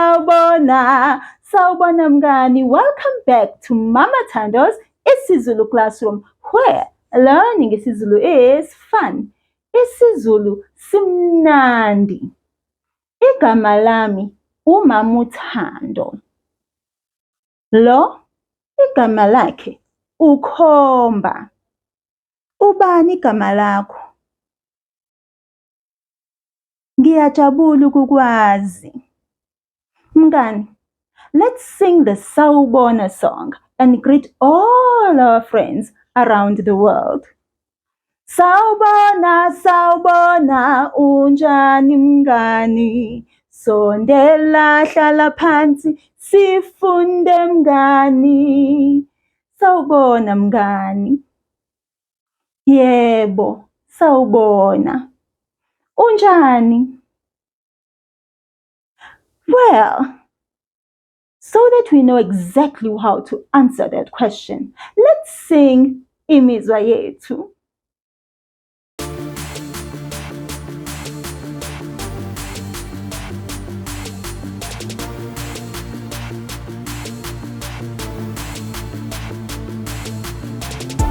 Sawubona, sawubona mngani. Welcome back to Mama Tando's isiZulu classroom, where learning isiZulu is fun. IsiZulu simnandi. Igama lami uMama Thando. Lo igama lakhe uKhomba. Ubani igama lakho? Ngiyajabula ukukwazi. Mngani, let's sing the Sawubona song and greet all our friends around the world. Sawubona, sawubona, unjani mngani? Sondela hlala phansi, sifunde mngani. Sawubona mngani. Yebo, sawubona. Unjani? Well, so that we know exactly how to answer that question, let's sing Imizwa Yethu.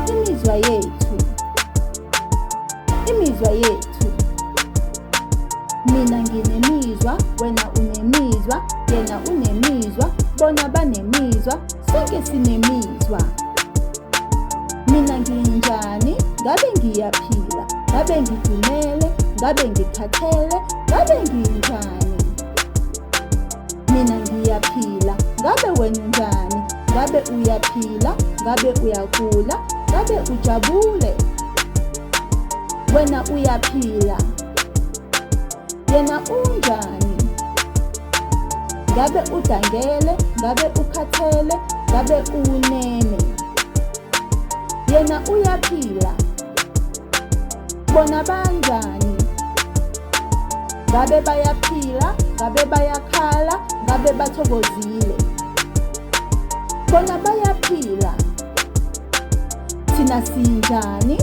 Imizwa yethu. Imizwa yethu. Mina nginemizwa, wena unemizwa, yena unemizwa, bona banemizwa, sonke sinemizwa. Mina nginjani, ngabe ngiyaphila, ngabe ngidumele, ngabe ngikhathele, ngabe nginjani. Mina ngiyaphila, ngabe wena unjani, ngabe uyaphila, ngabe uyagula, ngabe ujabule. Wena uyaphila, yena unjani, ngabe udangele, ngabe ukhathele, ngabe unene. Yena uyaphila, bona banjani, ngabe bayaphila, ngabe bayakhala, ngabe bathokozile. Bona bayaphila, thina sinjani,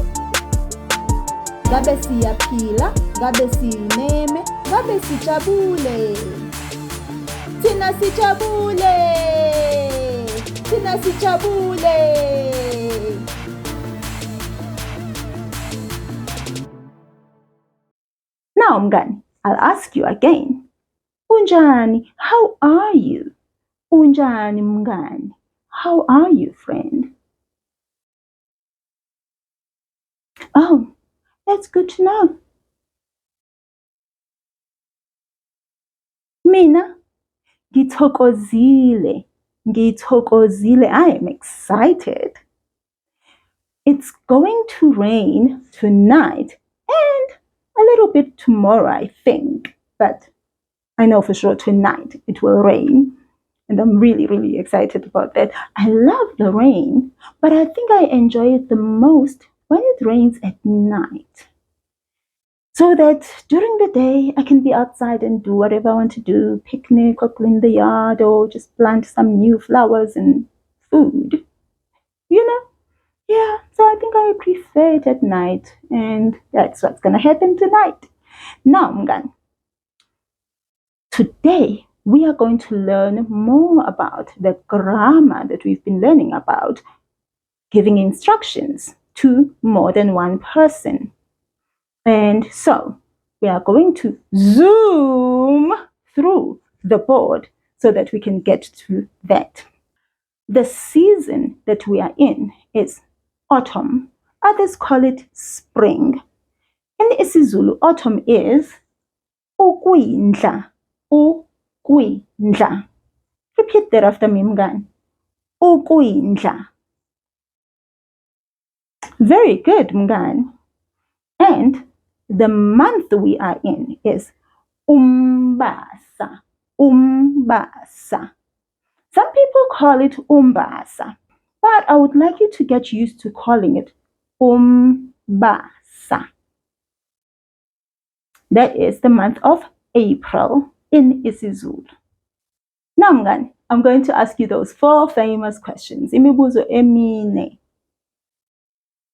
ngabe siyaphila, ngabe sineme, ngabe sijabule. Thina sijabule, thina sijabule. Now mngani, I'll ask you again. Unjani, how are you? Unjani mngani, how are you, friend? Oh, that's good to know. Mina, ngithokozile, ngithokozile. I am excited. It's going to rain tonight and a little bit tomorrow, I think. But I know for sure tonight it will rain. And I'm really, really excited about that. I love the rain, but I think I enjoy it the most when it rains at night. So that during the day, I can be outside and do whatever I want to do, picnic or clean the yard or just plant some new flowers and food. You know? Yeah, so I think I prefer it at night, and that's what's going to happen tonight. Now, mngani, today we are going to learn more about the grammar that we've been learning about, giving instructions to more than one person. And so we are going to zoom through the board so that we can get to that. The season that we are in is autumn. Others call it spring. In isiZulu, autumn is ukwindla. Ukwindla. Repeat that after me, mngani. Ukwindla. Very good, mngani. And the month we are in is Umbasa. Umbasa. Some people call it Umbasa, but I would like you to get used to calling it Umbasa. That is the month of April in isiZulu. Now, mngani, I'm going to ask you those 4 famous questions. Imibuzo emine.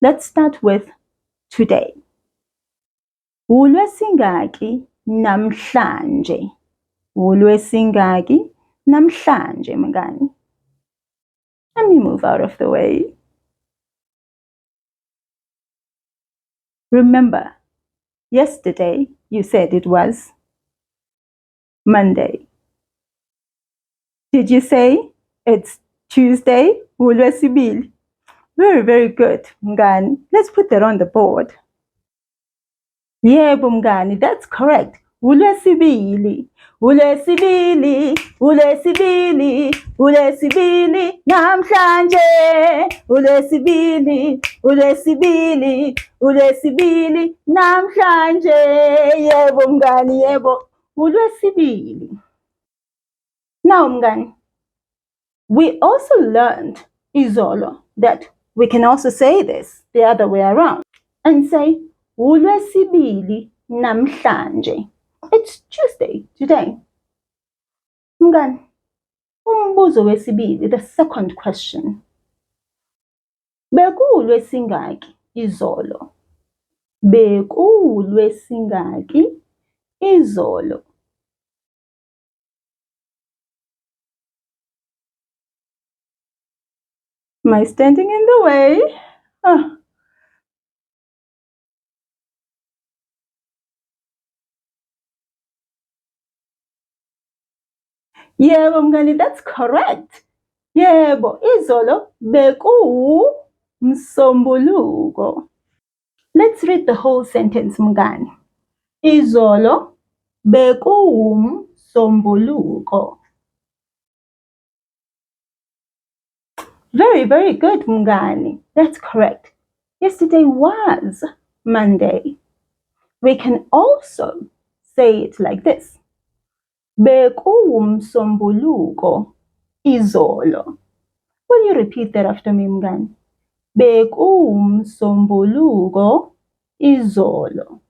Let's start with today. ULwesingaki namhlanje? uLwesingaki namhlanje mngani? Let me move out of the way. Remember, yesterday you said it was Monday. Did you say it's Tuesday? uLwesibili? Very, very good, mngani. Let's put that on the board. Yebo mngani, that's correct. uLwesibili, uLwesibili, uLwesibili, uLwesibili namhlanje. uLwesibili, uLwesibili, uLwesibili namhlanje. Yebo mngani, yebo. uLwesibili. Now mngani, we also learned izolo that we can also say this the other way around and say uLwesibili namhlanje. It's Tuesday today. Mngani, umbuzo wesibili, the second question. BekuLwesingaki izolo? BekuLwesingaki izolo? Am I standing in the way? Yebo mngani, that's correct. Yebo, izolo bekuMsombuluko. Let's read the whole sentence mngani. Izolo bekuMsombuluko. Very, very good mngani. That's correct. Yesterday was Monday. We can also say it like this. BekuMsombuluko izolo. Will you repeat that after me mngani? BekuMsombuluko izolo.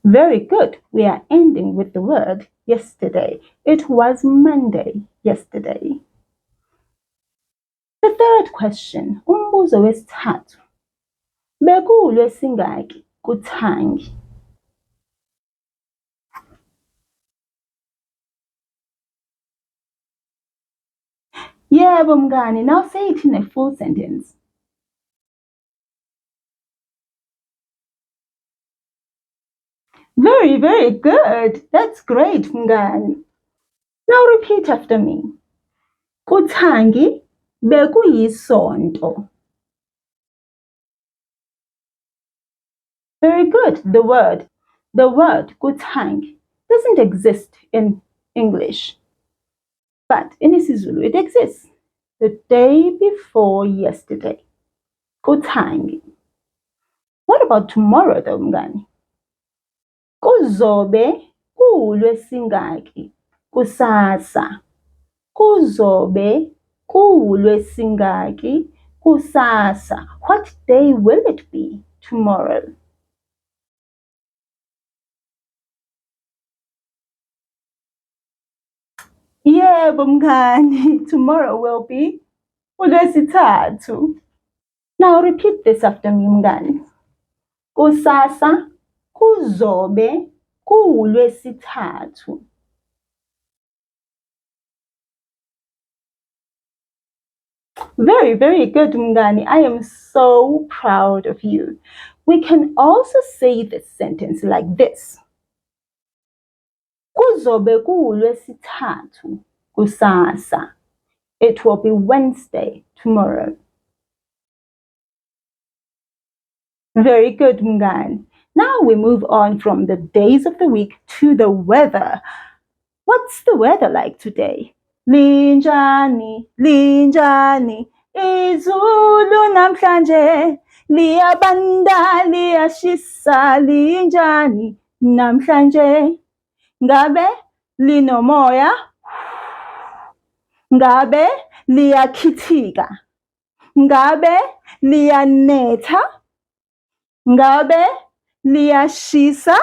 Very good. We are ending with the word yesterday. It was Monday yesterday. The third question, umbuzo wesithathu. BekuLwesingaki kuThangi? Yebo mngani, now say it in a full sentence. Very, very good. That's great mngani. Now repeat after me. kuThangi bekuyisonto. Very good. The word kuThangi doesn't exist in English, but in isiZulu it exists. The day before yesterday. kuThangi. What about tomorrow though mngani? Kuzobe kuLwesingaki kusasa. Kuzobe kuLwesingaki kusasa. What day will it be tomorrow? Yebo mngani, tomorrow will be uLwesithathu. Now repeat this after me mngani. Kusasa kuzobe kuLwesithathu. Very, very good mngani. I am so proud of you. We can also say this sentence like this. Kuzobe kuLwesithathu kusasa. It will be Wednesday tomorrow. Very good mngani. Now we move on from the days of the week to the weather. What's the weather like today? Linjani, linjani, izulu namhlanje, liyabanda, liyashisa, linjani namhlanje. Ngabe linomoya? Ngabe liyakhithika? Ngabe liyanetha? Ngabe liyashisa?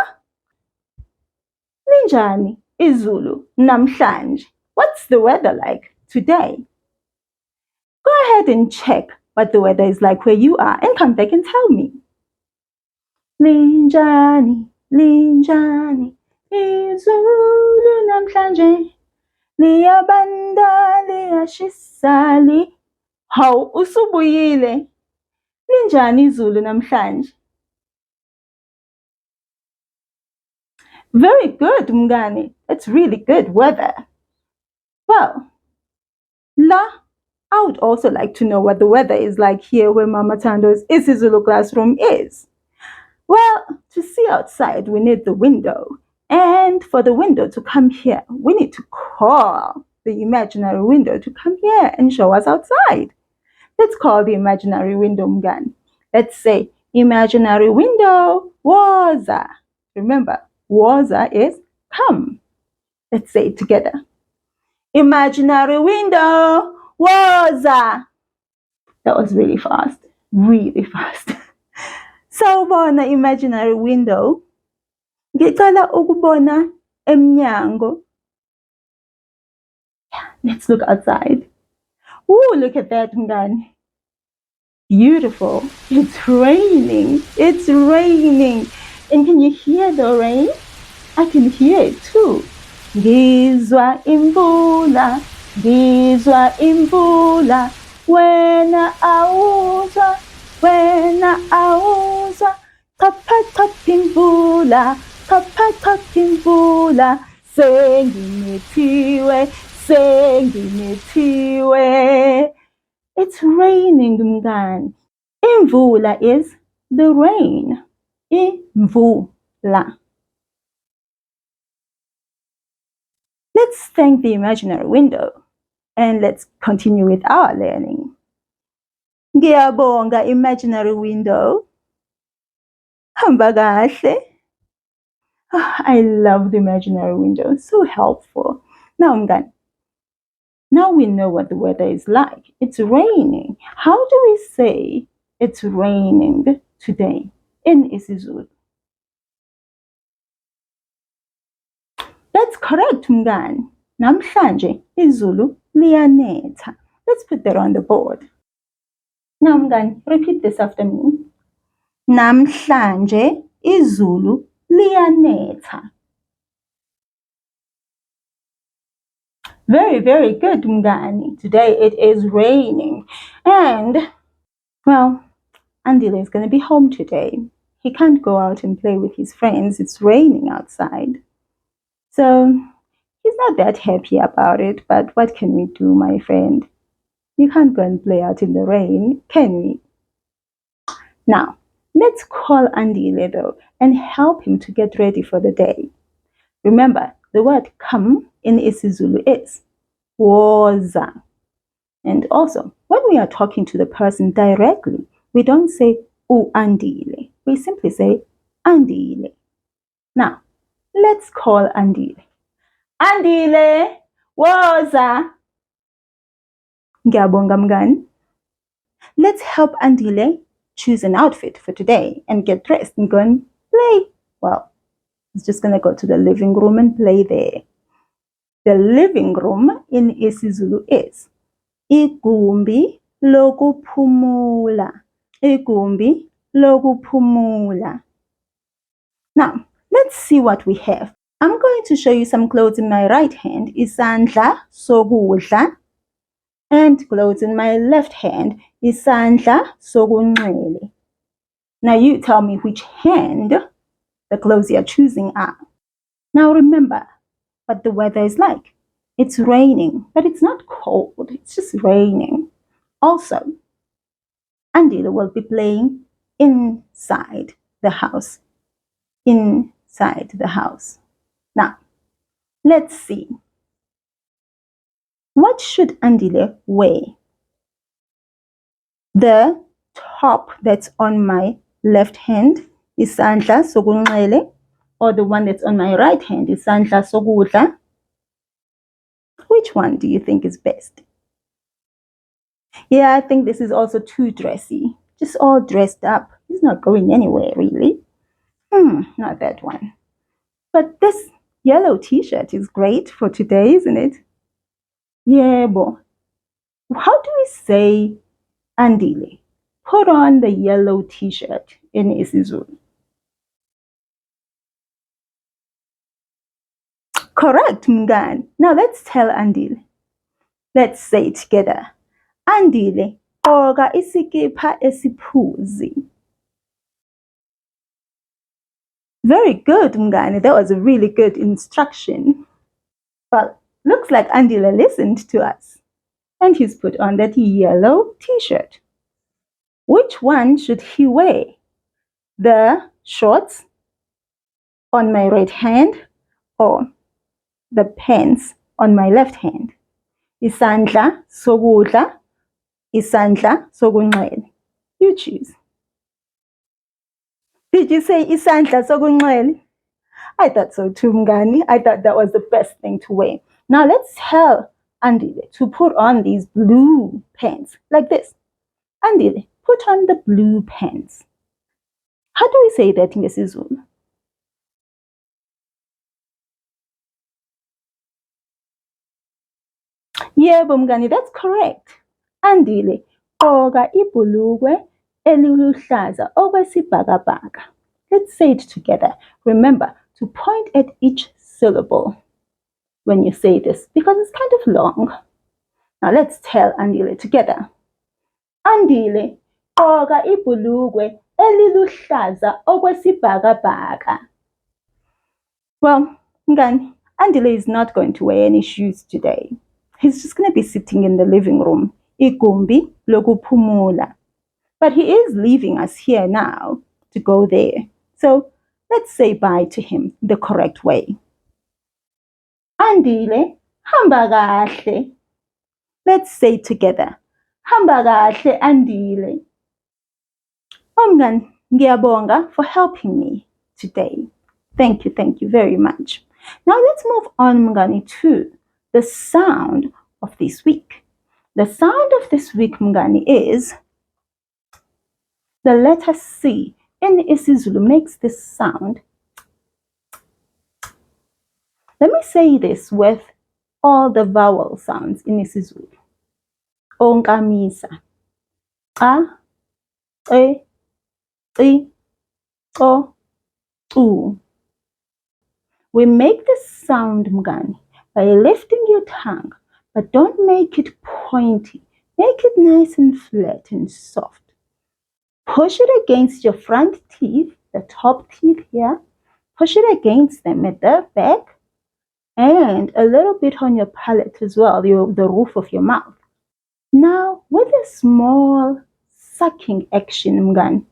Linjani izulu namhlanje? What's the weather like today? Go ahead and check what the weather is like where you are and come back and tell me. Linjani, linjani, Izulu namhlanje liyabanda liyashisa Hawu usubuyile. Linjani izulu namhlanje? Very good, Mngani. It's really good weather. Well, La, I would also like to know what the weather is like here where Mama Tando's isiZulu classroom is. Well, to see outside, we need the window. And for the window to come here, we need to call the imaginary window to come here and show us outside. Let's call the imaginary window Mngani. Let's say, imaginary window, woza. Remember, woza is come. Let's say it together. Imaginary window, woza. That was really fast, really fast. Sawubona imaginary window. Ngicela ukubona emnyango. Let's look outside. Ooh, look at that, Mngani. Beautiful. It's raining. It's raining. And can you hear the rain? I can hear it too. Ngizwa imvula, ngizwa imvula. Wena awuzwa, wena awuzwa. Chapha chapha imvula, chapha chapha imvula. Senginethiwe, senginethiwe. It's raining, Mngani. Imvula is the rain. Imvula. Let's thank the imaginary window and let's continue with our learning. Ngiyabonga imaginary window. Hamba kahle. I love the imaginary window. So helpful. Now, Mngani. Now we know what the weather is like. It's raining. How do we say it's raining today in isiZulu? That's correct, Mngani. Namhlanje izulu liyanetha. Let's put that on the board. Now, Mngani, repeat this after me. Namhlanje izulu liyanetha. Very, very good, Mngani. Today it is raining. And, well, Andile is going to be home today. He can't go out and play with his friends. It's raining outside. So, he's not that happy about it, but what can we do, my friend? You can't go and play out in the rain, can we? Now, let's call Andile though and help him to get ready for the day. Remember, the word come in isiZulu is woza. And also, when we are talking to the person directly, we don't say Andile. We simply say Andile. Now, let's call Andile. Andile, woza. Ngiyabonga Mngani. Let's help Andile choose an outfit for today and get dressed and go and play. Well, he's just going to go to the living room and play there. The living room in isiZulu is igumbi lokuphumula. Igumbi lokuphumula. Now, let's see what we have. I'm going to show you some clothes in my right hand. Isandla sokudla. And clothes in my left hand. Isandla sokunxele. Now you tell me which hand the clothes you're choosing are. Now remember what the weather is like. It's raining, but it's not cold. It's just raining. Also, Andile will be playing inside the house. Inside the house. Now, let's see. What should Andile wear? The top that's on my left hand is isandla sokunxele, or the one that's on my right hand is isandla sokudla. Which one do you think is best? Yeah, I think this is also too dressy. Just all dressed up. He's not going anywhere, really. Not that one. But this yellow t-shirt is great for today, isn't it? Yeah, boy. How do we say Andile? Put on the yellow t-shirt in isiZulu. Correct, mngani. Now let's tell Andile. Let's say it together. Andile, gqoka isikipha esiphuzi. Very good, mngani. That was a really good instruction. Well, looks like Andile listened to us. And he's put on that yellow t-shirt. Which one should he wear? The shorts on my right hand or the pants on my left hand? Isandla sokudla, isandla sokunxele. You choose. Did you say isandla sokunxele? I thought so too, mngani. I thought that was the best thing to wear. Now let's tell Andile to put on these blue pants like this. Andile, put on the blue pants. How do we say that in isiZulu? Yebo mngani, that's correct. Andile, gqoka ibhulukwe eliluhlaza okwesibhakabhaka. Let's say it together. Remember to point at each syllable when you say this because it's kind of long. Now let's tell Andile together. Andile, gqoka ibhulukwe eliluhlaza okwesibhakabhaka. Well, mngani, Andile is not going to wear any shoes today. He's just going to be sitting in the living room, igumbi lokuphumula. But he is leaving us here now to go there. So let's say bye to him the correct way. Andile, hamba kahle. Let's say together. Hamba kahle, Andile. Mngani, ngiyabonga for helping me today. Thank you very much. Now let's move on, mngani, to the sound of this week. The sound of this week, mngani, is the letter C in isiZulu makes this sound. Let me say this with all the vowel sounds in isiZulu. Onkamisa. A, E, I, O, U. We make this sound, mngani, by lifting your tongue, but don't make it pointy. Make it nice and flat and soft. Push it against your front teeth, the top teeth here. Push it against them at the back and a little bit on your palate as well, the roof of your mouth. Now, with a small sucking action, mngani,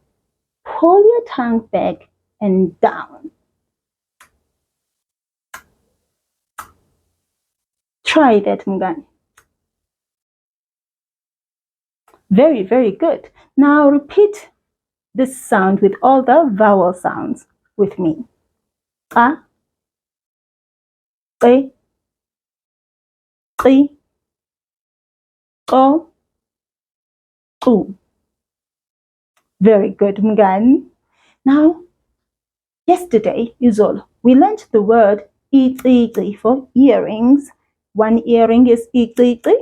pull your tongue back and down. Try that, mngani. Very good. Now repeat this sound with all the vowel sounds with me. A, E, I, O, U. Very good, mngani. Now, yesterday, Izolo, we learned the word icici for earrings. One earring is icici,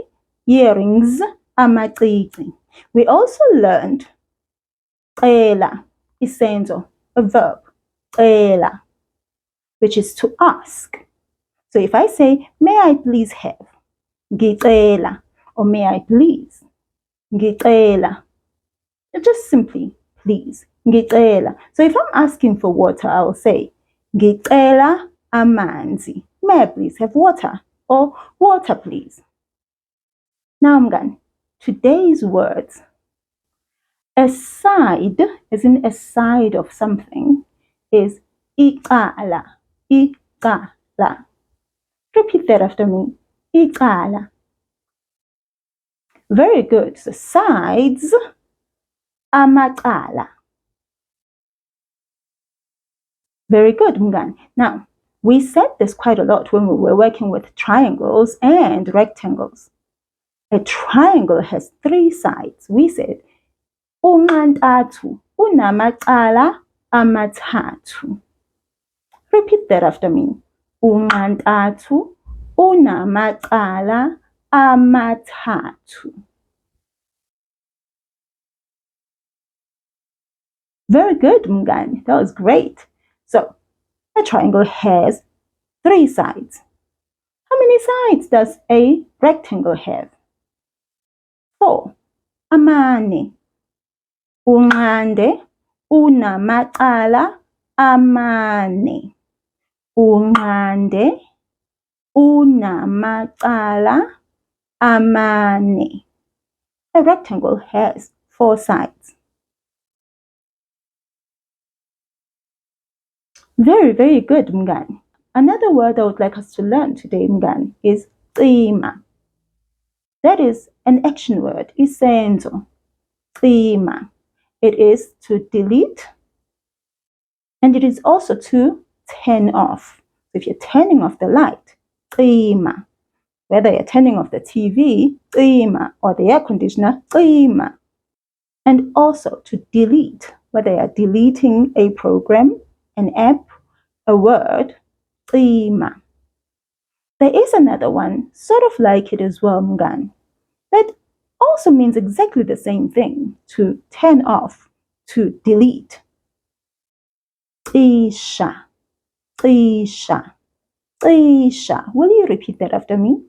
earrings, amacici. We also learned cela, isenzo, a verb, cela, which is to ask. So if I say, may I please have, ngicela, or may I please, ngicela, just simply, please, ngicela. So if I'm asking for water, I will say, ngicela amanzi. May I please have water? Or water, please. Now, mngani, today's words. Aside, as in a side of something, is icala, icala. Repeat that after me. Icala. Very good. So sides, amacala. Very good, mngani. Now, we said this quite a lot when we were working with triangles and rectangles. A triangle has three sides. We said, unqantathu unamacala amathathu. Repeat that after me. Unqantathu unamacala amathathu. Very good, mngani. That was great. So, a triangle has three sides. How many sides does a rectangle have? 4. Amane. Unqande unamacala amane. Unqande unamacala amane. A rectangle has 4 sides. Very, very good, Mngani. Another word I would like us to learn today, Mngani, is cima. That is an action word, isenzo. Cima. It is to delete, and it is also to turn off. If you're turning off the light, cima. Whether you're turning off the TV, cima, or the air conditioner, cima. And also to delete, whether you're deleting a program, an app, a word, cima. There is another one, sort of like it as well, Mngani, that also means exactly the same thing, to turn off, to delete. Cisha, cisha, cisha. Will you repeat that after me?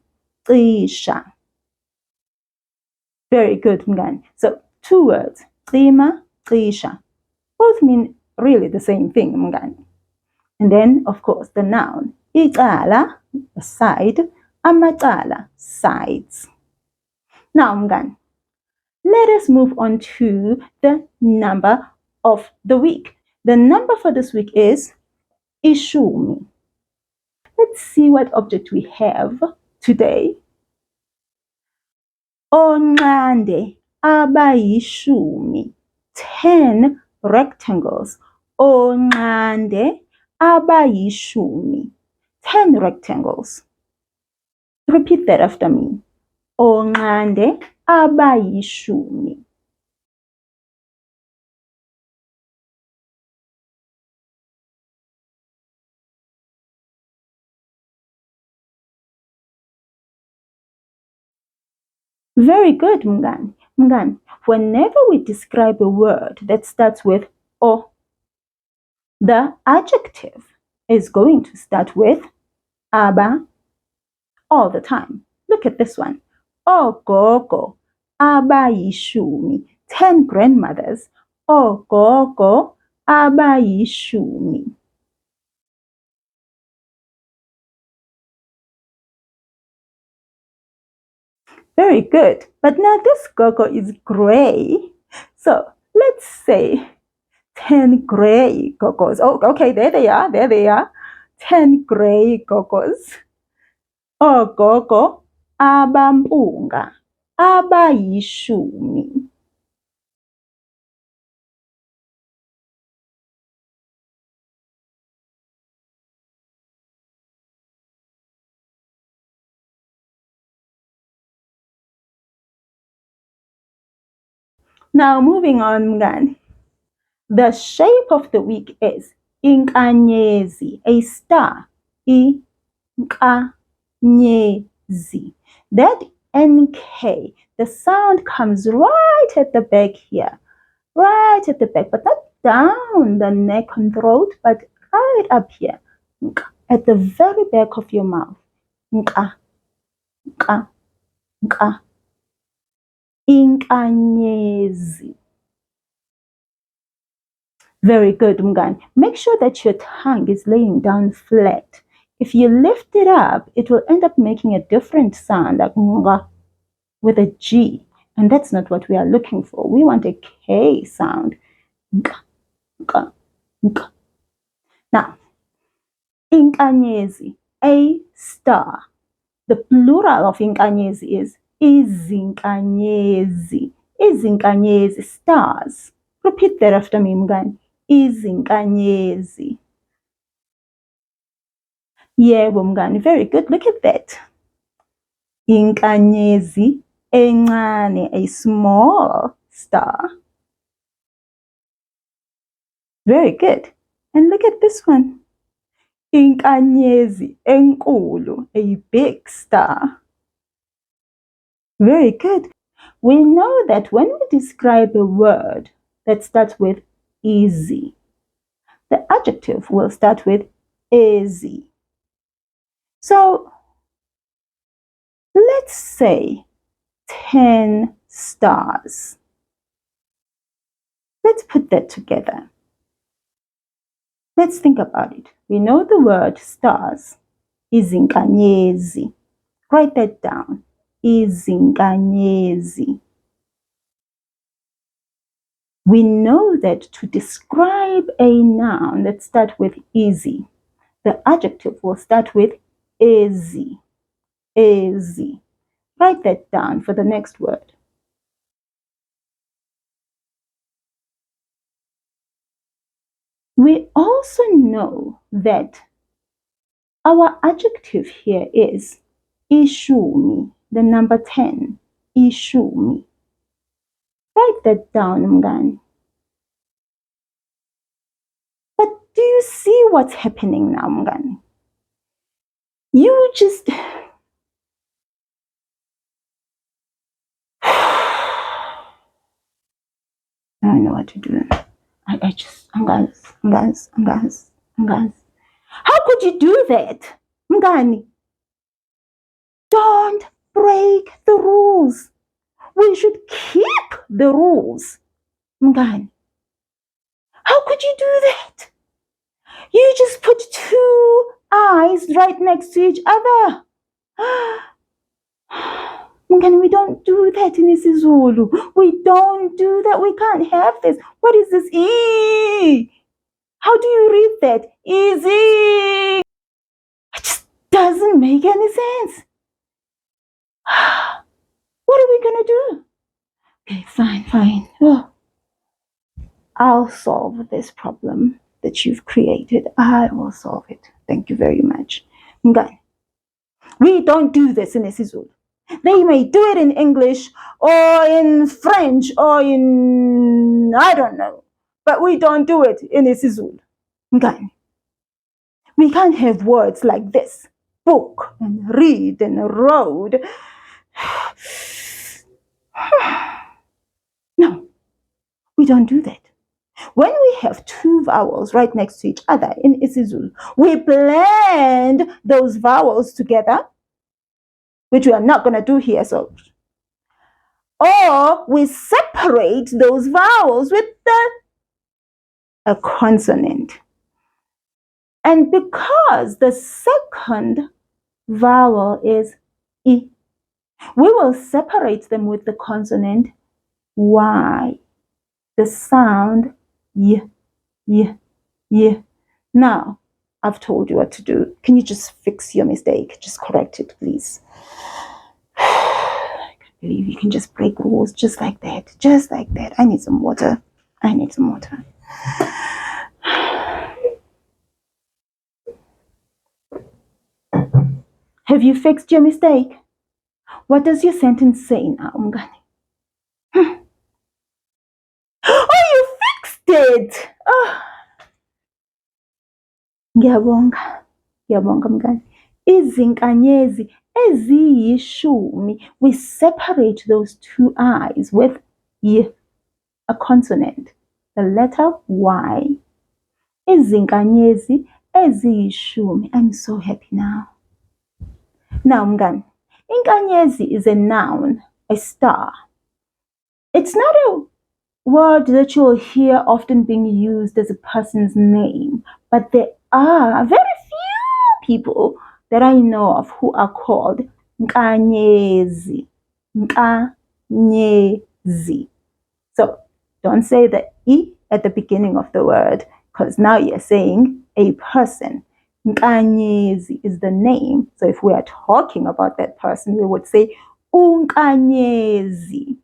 Cisha. Very good, Mngani. So 2 words, cima, cisha. Both mean really the same thing, Mngani. And then, of course, the noun, icala, the side, amacala, sides. Now, Mngani, let us move on to the number of the week. The number for this week is ishumi. Let's see what object we have today. Onqande abayishumi. 10 rectangles. Onqande abayishumi. 10 rectangles. Repeat that after me. Onqande abayishumi. Very good, Mngani. Mngani, whenever we describe a word that starts with o, the adjective is going to start with aba all the time. Look at this one. Ogogo abayishumi. 10 grandmothers. Ogogo abayishumi. Very good. But now this gogo is gray. So let's say 10 gray gogos. Oh, okay, there they are. There they are. 10 gray gogos. Ogogo abampunga abayishumi. Now moving on, Mngani. The shape of the week is inkanyezi, a star. Inkanyezi. That NK, the sound comes right at the back here. Right at the back, but not down the neck and throat, but right up here. At the very back of your mouth. Nka, nka, nka. Inkanyezi. Very good, Mngani. Make sure that your tongue is laying down flat. If you lift it up, it will end up making a different sound, like nga, with a G. And that's not what we are looking for. We want a K sound. Nga, nga, nga. Now, inkanyezi, a star. The plural of inkanyezi is izinkanyezi. Izinkanyezi, stars. Repeat that after me, Mngani. Izinkanyezi. Yebo, Mngani. Very good. Look at that. Inkanyezi encane, a small star. Very good. And look at this one. Inkanyezi enkulu, a big star. Very good. We know that when we describe a word that starts with easy, the adjective will start with easy. So Let's say 10 stars. Let's put that together. Let's think about it. We know the word stars, izinkanyezi. Write that down. Izinkanyezi. We know that to describe a noun that starts with easy, the adjective will start with ezi. Ezi. Write that down for the next word. We also know that our adjective here is ishumi, the number 10. Ishumi. Write that down, mngani. But do you see what's happening now, mngani? You just... I don't know what to do. I just... Angas. How could you do that, mngani? Don't break the rules. We should keep the rules, mngani. How could you do that? You just put two eyes right next to each other. Mngani, we don't do that in isiZulu. We don't do that. We can't have this. What is this? E. How do you read that? Easy. It just doesn't make any sense. What are we going to do? Okay, fine. Oh, I'll solve this problem that you've created. I will solve it. Thank you very much. Mngani, we don't do this in isiZulu. They may do it in English or in French or in, I don't know, but we don't do it in isiZulu. Mngani, we can't have words like this. Book and read and road. No, we don't do that. When we have two vowels right next to each other in isiZulu, we blend those vowels together, which we are not going to do here. Or we separate those vowels with a consonant. And because the second vowel is I, we will separate them with the consonant Y. The sound Y. Now, I've told you what to do. Can you just fix your mistake? Just correct it, please. I can't believe you can just break rules just like that. Just like that. I need some water. Have you fixed your mistake? What does your sentence say now, mngani? Oh, you fixed it! Oh. Ngiyabonga mngani. Izinkanyezi eziyishumi. We separate those two eyes with Y, a consonant, the letter Y. Izinkanyezi eziyishumi. I'm so happy now. Now, mngani, inkanyezi is a noun, a star. It's not a word that you'll hear often being used as a person's name, but there are very few people that I know of who are called nkanyezi. Nkanyezi. So don't say the E at the beginning of the word, because now you're saying a person. Nkanyezi is the name. So if we are talking about that person, we would say unkanyezi.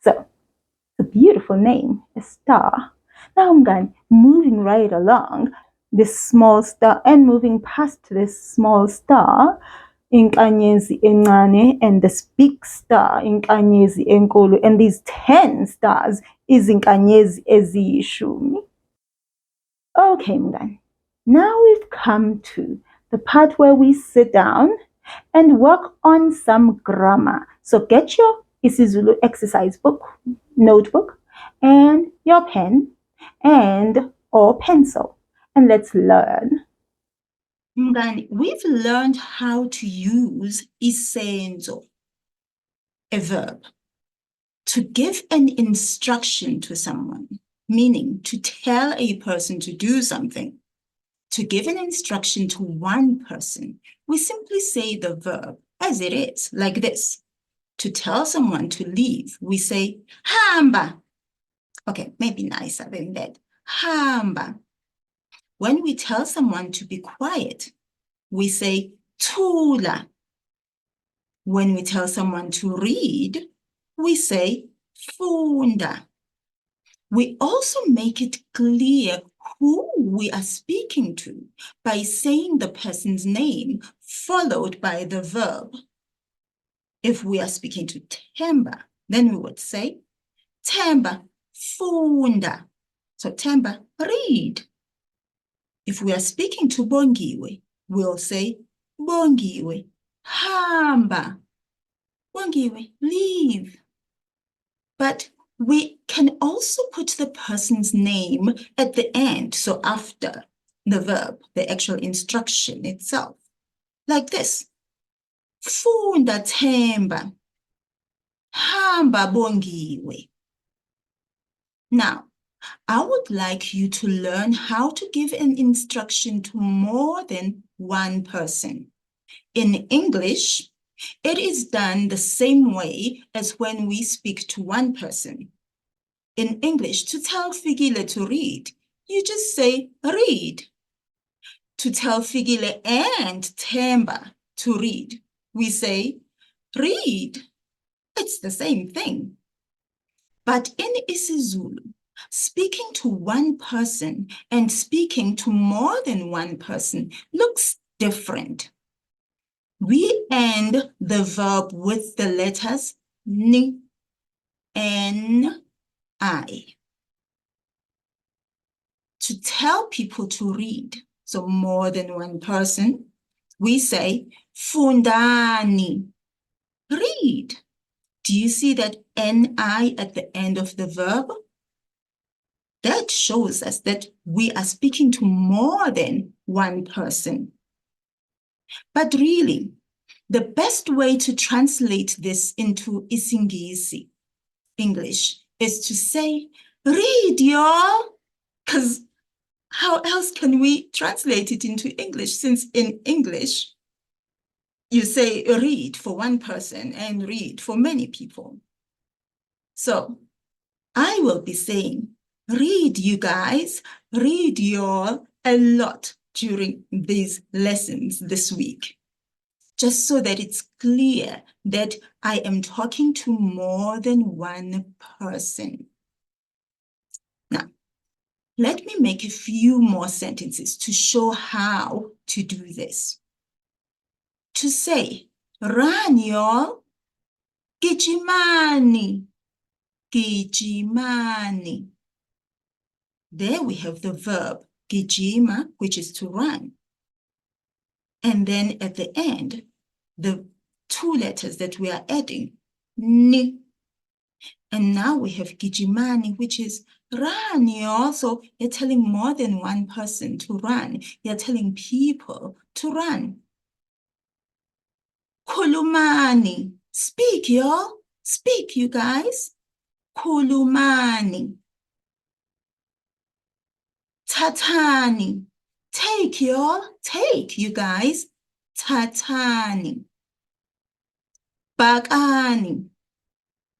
So it's a beautiful name, a star. Now I'm moving right along this small star and moving past this small star, inkanyezi encane, and this big star, inkanyezi enkulu, and these 10 stars is inkanyezi eziyishumi. Okay, mngani. Now we've come to the part where we sit down and work on some grammar. So get your isiZulu exercise book, notebook, and your pen and or pencil, and let's learn. Mngani, we've learned how to use isenzo, a verb, to give an instruction to someone, meaning to tell a person to do something. To give an instruction to one person, we simply say the verb as it is, like this. To tell someone to leave, we say hamba. Okay, maybe nicer than that. Hamba. When we tell someone to be quiet, we say thula. When we tell someone to read, we say funda. We also make it clear who we are speaking to by saying the person's name followed by the verb. If we are speaking to Themba, then we would say Themba, funda. So Themba, read. If we are speaking to Bongiwe, we'll say Bongiwe, hamba. Bongiwe, leave. But we can also put the person's name at the end, so after the verb, the actual instruction itself, like this. Funda Themba, hamba Bongiwe. Now, I would like you to learn how to give an instruction to more than one person. In English, it is done the same way as when we speak to one person. In English, to tell Figile to read, you just say read. To tell Figile and Themba to read, we say read. It's the same thing. But in isiZulu, speaking to one person and speaking to more than one person looks different. We end the verb with the letters ni, n, I. To tell people to read, so more than one person, we say fundani, read. Do you see that ni at the end of the verb? That shows us that we are speaking to more than one person. But really, the best way to translate this into isiNgisi, English, is to say, read, y'all. Because how else can we translate it into English? Since in English, you say read for one person and read for many people. So I will be saying, read, you guys, read y'all a lot during these lessons this week, just so that it's clear that I am talking to more than one person. Now, let me make a few more sentences to show how to do this. To say, run, y'all, gijimani, gijimani. There we have the verb gijima, which is to run. And then at the end, the two letters that we are adding, ni. And now we have gijimani, which is run. Y'all. So you're telling more than one person to run. You're telling people to run. Khulumani, speak, y'all. Speak, you guys. Khulumani. Tatani, take, y'all. Take, you guys. Tatani. Bakani,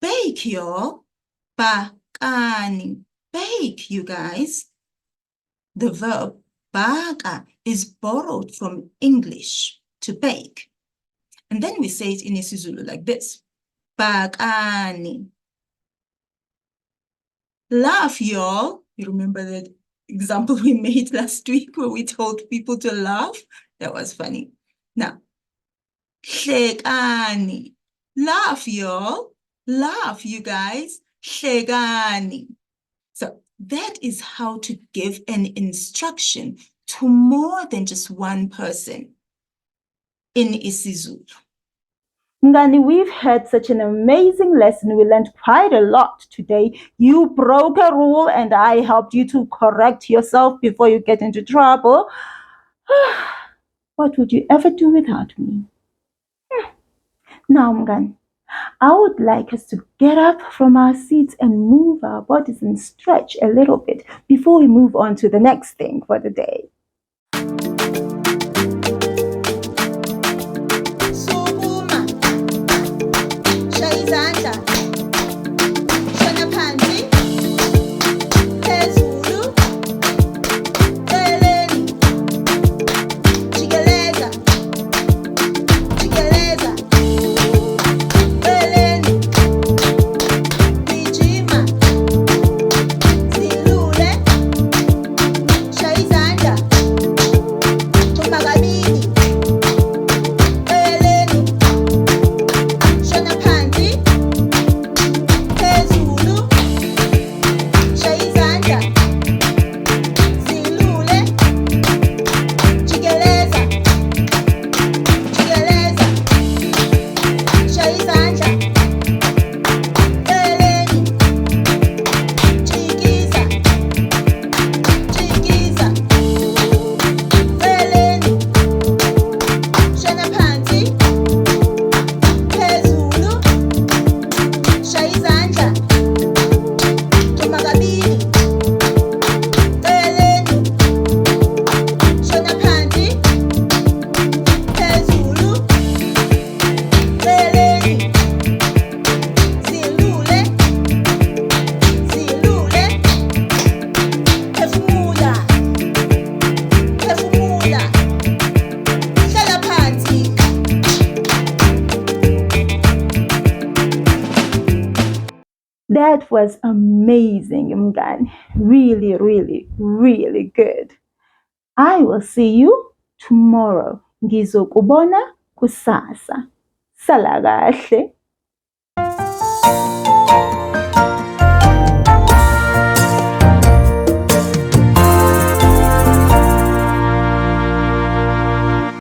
bake, y'all. Bakani, bake, you guys. The verb baka is borrowed from English, to bake. And then we say it in isiZulu like this. Bakani. Laugh, y'all. You remember that example we made last week where we told people to laugh? That was funny. Now, hlekani. Laugh, y'all. Laugh, you guys. Hlekani. So that is how to give an instruction to more than just one person in isiZulu. Ngani, we've had such an amazing lesson. We learned quite a lot today. You broke a rule and I helped you to correct yourself before you get into trouble. What would you ever do without me? Now, mngani, I would like us to get up from our seats and move our bodies and stretch a little bit before we move on to the next thing for the day. Sukuma, shaya izandla, shona phansi, phezulu, eceleni, jikeleza, jikeleza, eceleni, gijima, zilule, shaya izandla, thumba kabili, eceleni, shona phansi, phezulu, shaya izandla, zilule, jikeleza, jikeleza, shaya izandla, eceleni, jikiza, jikiza, eceleni, shona phansi, phezulu, shaya izandla, thumba kabili, eceleni, shona phansi, phezulu, eceleni, zilule, zilule, phefumula, phefumula, hlala phansi. That was amazing, mngani. Really, really, really good. I will see you tomorrow. Ngizokubona kusasa. Sala kahle.